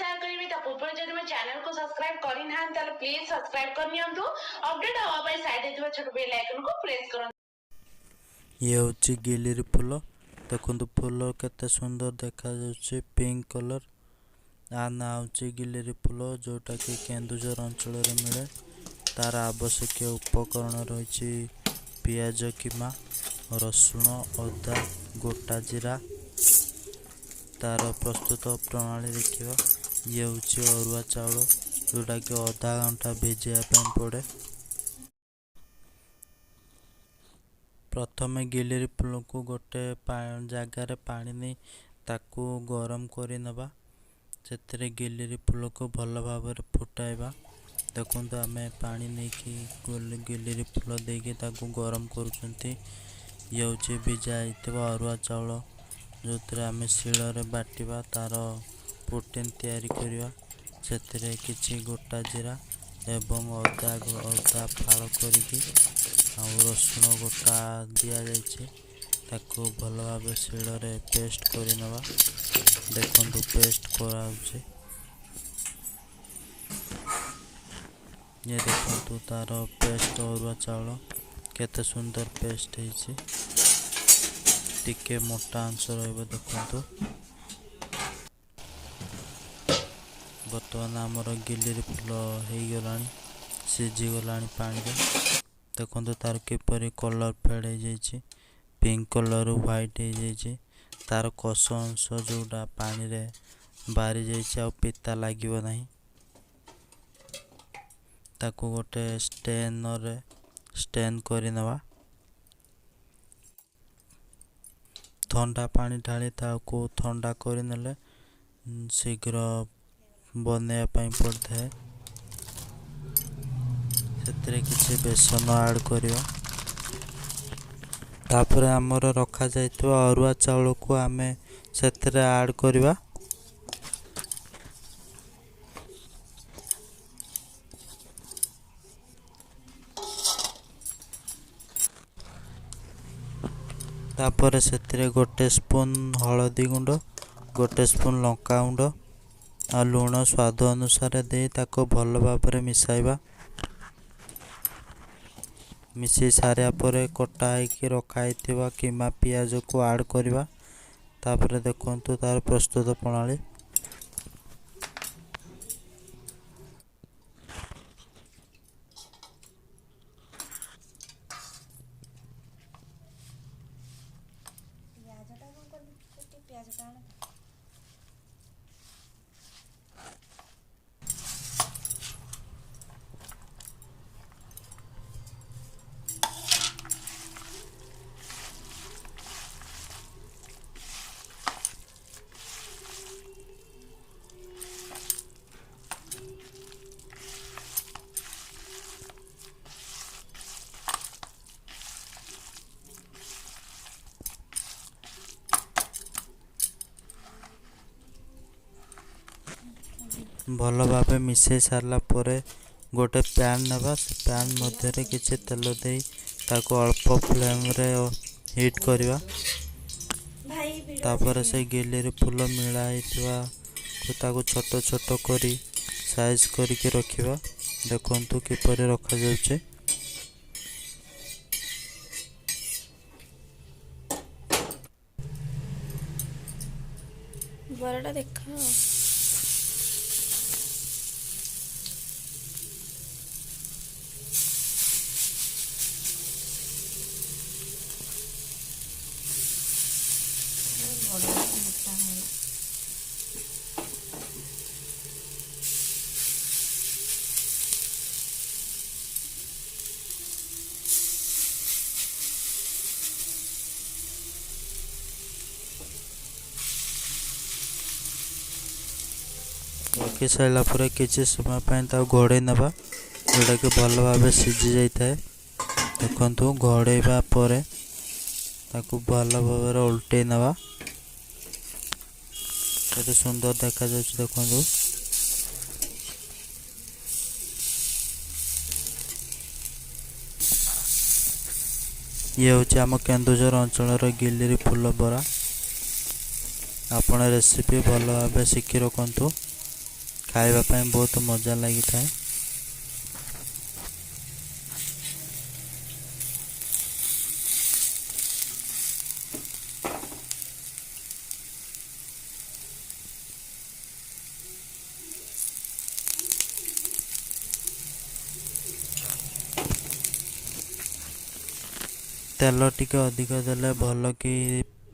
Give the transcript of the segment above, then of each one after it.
Share करी ता पूर्व जदि मे चैनल को सब्सक्राइब करि ना ताले प्लीज सब्सक्राइब कर नियंतु अपडेट हवा पई साइड हे छोट बेल आइकन को प्रेस करन। ये होची गिलिरी फूल देखो फूल केते सुंदर देखा जाउची पिंक कलर आ ना होची गिलिरी फूल जोटा कि केन्दुझर अंचल रे मिले। तार आवश्यक उपकरण रही पियाज किमा रसुण अदा गोटा जीरा। तार प्रस्तुत प्रणाली देखिए ये हूँ अरुआ चाउल जोटा कि आधा घंटा भिजाइबा पड़े। प्रथम गिलिरी फूल को गोटे जगार पानी नहीं ताकू गरम कर नवा से गिलिरी फूल को भल भाव फुटाइबा। देखो आम पानी नहीं कि गिलिरी फूल देकी गरम करुँच। ये हूँ भिजाई अरुआ चाउल जो आम शिल बाटिबा तार प्रोटीन तैयारी करवा से किसी गोटा जीरा एवं अदा अदा फाड़ करिकी रसुण गोटा दि जाको भल भाव शिल पेस्ट करनवा। देखु पेस्ट कराऊे ये देखु तार पेस्ट अरुआ चाउल केते सुंदर पेस्ट है टिके मोटा अंश रही। देखु बर्तमान आमर गिलिरी फूल हो गला सीझीगला पानी देखो तार किपर कलर फेड हो पिंक कलर व्हाइट हो तार कष अंश जोटा पानी रे बारी जाइए आ पिता लगे ना ताको गोटे स्टेन करनवा। ठंडा पानी ढाली ताको ठंडा करने शीघ्र बनवाई पड़ता है। से किसी बेसन ऐड करवा तापर आमर रखा जाइए अरुआ चाउल को आम से ऐड करवा। तापर से गोटे स्पून हलदी गुंड गोटे स्पून लंका गुंड आ लुण स्वाद अनुसार दे ताको भल भाव मिसाइबा। मिसई सारा पर कटा होकर रखाई किमा पियाज को ऐड करवा। तापर देखु तार प्रस्तुत प्रणाली भल भाव मिसई सारा पर गोटे पैन नवा से पैन मध्य किसी तेल दे ताको अल्प फ्लेम रे हीट करवा। तापर से गिलिरी फूल मिलाई ताको छोट छोट करी साइज करके रखिबा। देखंतु किपर रखा जाउचे बरडा देखा रखी सारा पर किसी समय घोड़े नवा जोटा कि भल भाव सीझी जाए। देखु घोड़ेबा पर भल भाव उल्टे नवा केते सुंदर देखा जाउछ। देखु ये हूँ आम केन्दुझर अंचल गिलिरी फूल बरा। आपण रेसिपी भल भाव शिखी रखु। ଖାଇବା ପାଇଁ ବହୁତ ମଜା ଲାଗିଥାଏ। ତେଲ ଟିକେ ଅଧିକ ଦେଲେ ଭଲ କି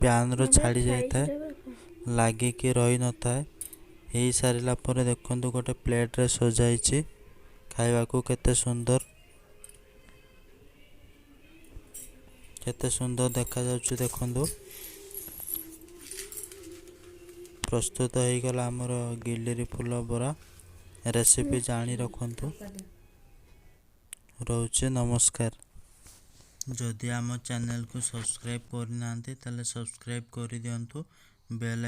ପ୍ୟାନ୍ରୁ ଛାଡ଼ି ଯାଇଥାଏ, ଲାଗିକି ରହିନଥାଏ। ହେଇସାରିଲା ପରେ ଦେଖନ୍ତୁ ଗୋଟେ ପ୍ଲେଟ୍ରେ ସଜାଇଛି, ଖାଇବାକୁ କେତେ ସୁନ୍ଦର ଦେଖାଯାଉଛି। ଦେଖନ୍ତୁ ପ୍ରସ୍ତୁତ ହେଇଗଲା ଆମର ଗିଲିରି ଫୁଲ ବରା। ରେସିପି ଜାଣି ରଖନ୍ତୁ। ରହୁଛି, ନମସ୍କାର। ଯଦି ଆମ ଚ୍ୟାନେଲକୁ ସବସ୍କ୍ରାଇବ୍ କରିନାହାନ୍ତି ତାହେଲେ ସବସ୍କ୍ରାଇବ୍ କରିଦିଅନ୍ତୁ। ବେଲ୍